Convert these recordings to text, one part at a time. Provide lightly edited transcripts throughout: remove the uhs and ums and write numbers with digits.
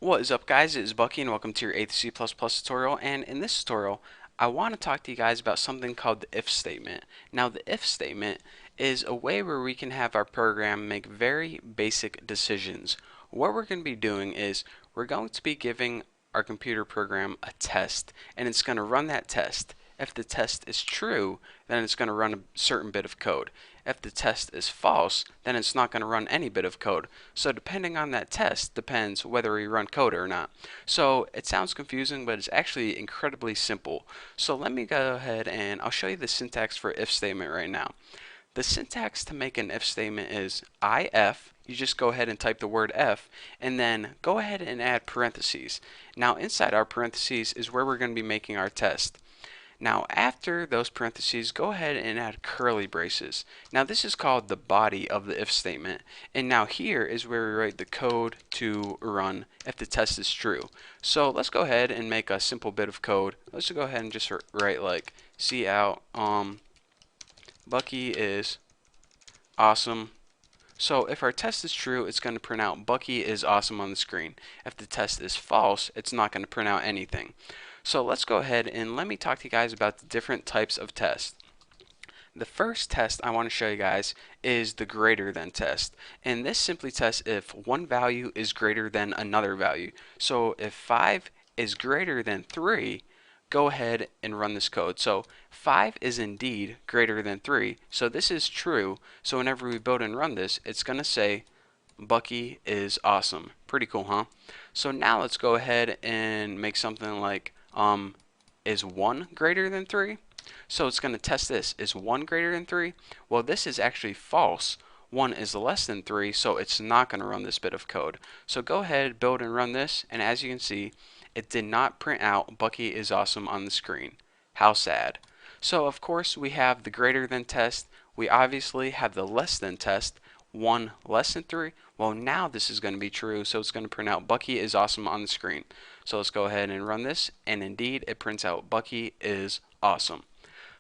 What is up, guys? It is Bucky and welcome to your 8th C++ tutorial. And in this tutorial I want to talk to you guys about something called the if statement. Now the if statement is a way where we can have our program make very basic decisions. What we're going to be doing is we're going to be giving our computer program a test, and it's going to run that test. If the test is true, then it's going to run a certain bit of code. If the test is false, then it's not going to run any bit of code. So depending on that test depends whether we run code or not. So it sounds confusing, but it's actually incredibly simple. So let me go ahead and I'll show you the syntax for if statement right now. The syntax to make an if statement is if. You just go ahead and type the word f and then go ahead and add parentheses. Now inside our parentheses is where we're going to be making our test. Now after those parentheses, go ahead and add curly braces. Now this is called the body of the if statement, and now here is where we write the code to run if the test is true. So let's go ahead and make a simple bit of code. Let's go ahead and just write like cout Bucky is awesome. So if our test is true, it's going to print out Bucky is awesome on the screen. If the test is false, it's not going to print out anything. So let's go ahead and let me talk to you guys about the different types of tests. The first test I want to show you guys is the greater than test. And this simply tests if one value is greater than another value. So if 5 is greater than 3, go ahead and run this code. So 5 is indeed greater than 3. So this is true. So whenever we build and run this, it's going to say Bucky is awesome. Pretty cool, huh? So now let's go ahead and make something like is 1 greater than 3? So it's going to test this. Is 1 greater than 3? Well, this is actually false. 1 is less than 3, so it's not going to run this bit of code. So go ahead, build and run this, and as you can see, it did not print out Bucky is awesome on the screen. How sad. So of course we have the greater than test. We obviously have the less than test. 1 less than 3. Well, now this is going to be true, so it's going to print out Bucky is awesome on the screen. So let's go ahead and run this, and indeed it prints out Bucky is awesome.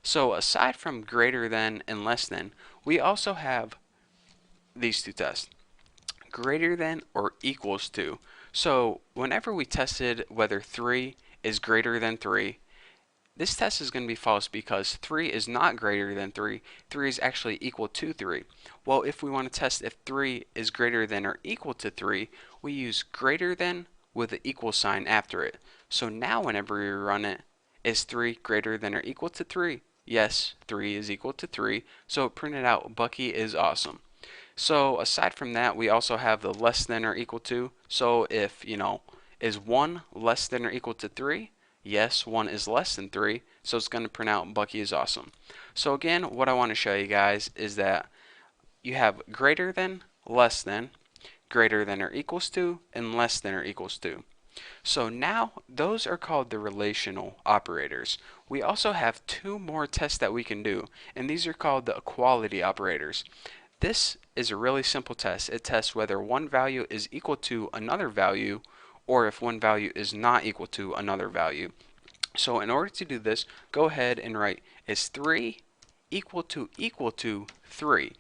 So aside from greater than and less than, we also have these two tests, greater than or equals to. So whenever we tested whether 3 is greater than 3, this test is going to be false because 3 is not greater than 3. 3 is actually equal to 3. Well, if we want to test if 3 is greater than or equal to 3, we use greater than with the equal sign after it. So now whenever we run it, is 3 greater than or equal to 3? Yes, 3 is equal to 3. So it printed out Bucky is awesome. So aside from that, we also have the less than or equal to. So if, is 1 less than or equal to 3? Yes, 1 is less than 3, so it's going to print out Bucky is awesome. So again, what I want to show you guys is that you have greater than, less than, greater than or equals to, and less than or equals to. So now those are called the relational operators. We also have two more tests that we can do, and these are called the equality operators. This is a really simple test. It tests whether one value is equal to another value or if one value is not equal to another value. So in order to do this, go ahead and write is 3 equal to 3.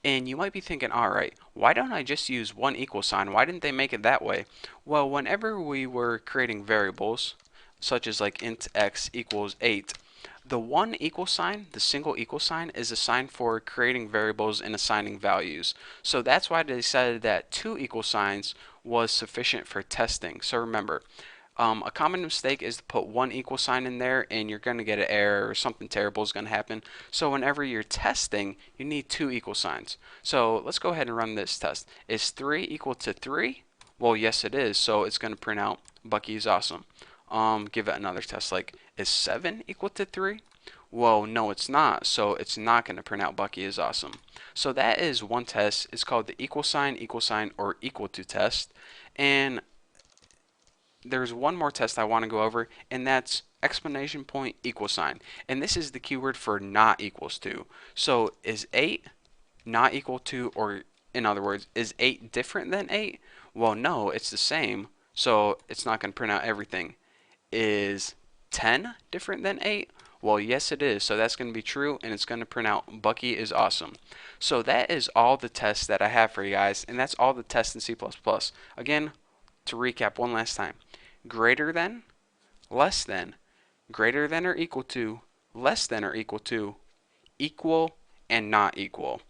And you might be thinking, alright, why don't I just use one equal sign? Why didn't they make it that way? Well, whenever we were creating variables, such as like int x equals 8, the one equal sign, the single equal sign, is a sign for creating variables and assigning values. So that's why they decided that two equal signs was sufficient for testing. So remember, a common mistake is to put one equal sign in there and you're going to get an error or something terrible is going to happen. So whenever you're testing, you need two equal signs. So let's go ahead and run this test. Is 3 equal to 3? Well, yes it is, so it's going to print out Bucky is awesome. Give it another test, like is 7 equal to 3? Well, no it's not, so it's not going to print out Bucky is awesome. So that is one test. It's called the equal sign, or equal to test. And there's one more test I want to go over, and that's exclamation point equal sign. And this is the keyword for not equals to. So is 8 not equal to, or in other words, is 8 different than 8? Well, no, it's the same, so it's not going to print out everything. Is 10 different than 8? Well, yes it is, so that's going to be true, and it's going to print out Bucky is awesome. So that is all the tests that I have for you guys, and that's all the tests in C++. Again, to recap one last time, greater than, less than, greater than or equal to, less than or equal, and not equal.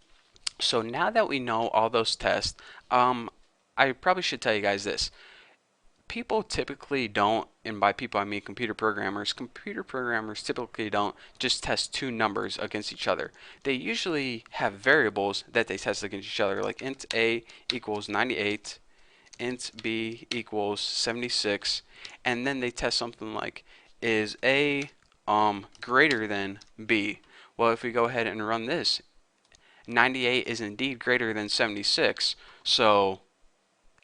So now that we know all those tests, I probably should tell you guys this. People typically don't, and by people I mean computer programmers typically don't just test two numbers against each other. They usually have variables that they test against each other, like int a equals 98, int b equals 76, and then they test something like, is a greater than b? Well, if we go ahead and run this, 98 is indeed greater than 76, so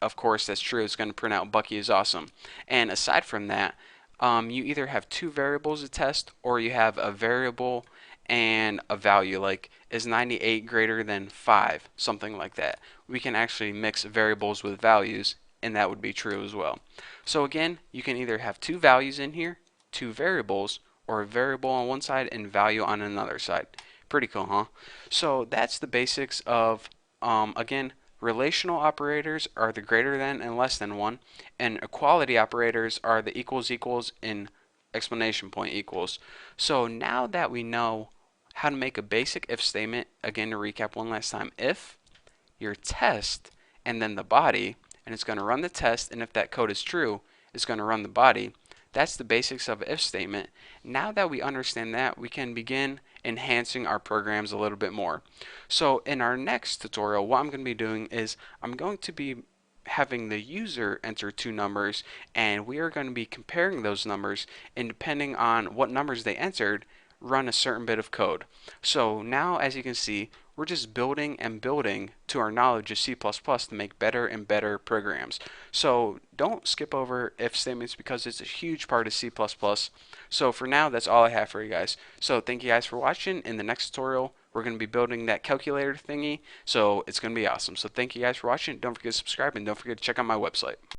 of course that's true. It's going to print out Bucky is awesome. And aside from that, you either have two variables to test, or you have a variable and a value, like is 98 greater than 5, something like that. We can actually mix variables with values, and that would be true as well. So again, you can either have two values in here, two variables, or a variable on one side and value on another side. Pretty cool, huh? So that's the basics of, again, relational operators are the greater than and less than one, and equality operators are the equals equals and exclamation point equals. So now that we know how to make a basic if statement, again to recap one last time, if your test and then the body, and it's going to run the test, and if that code is true, it's going to run the body. That's the basics of an if statement. Now that we understand that, we can begin enhancing our programs a little bit more. So in our next tutorial, what I'm going to be doing is I'm going to be having the user enter two numbers, and we are going to be comparing those numbers, and depending on what numbers they entered, run a certain bit of code. So now, as you can see, we're just building and building to our knowledge of C++ to make better and better programs. So don't skip over if statements, because it's a huge part of C++. So for now, that's all I have for you guys. So thank you guys for watching. In the next tutorial, we're going to be building that calculator thingy, so it's going to be awesome. So thank you guys for watching. Don't forget to subscribe, and don't forget to check out my website.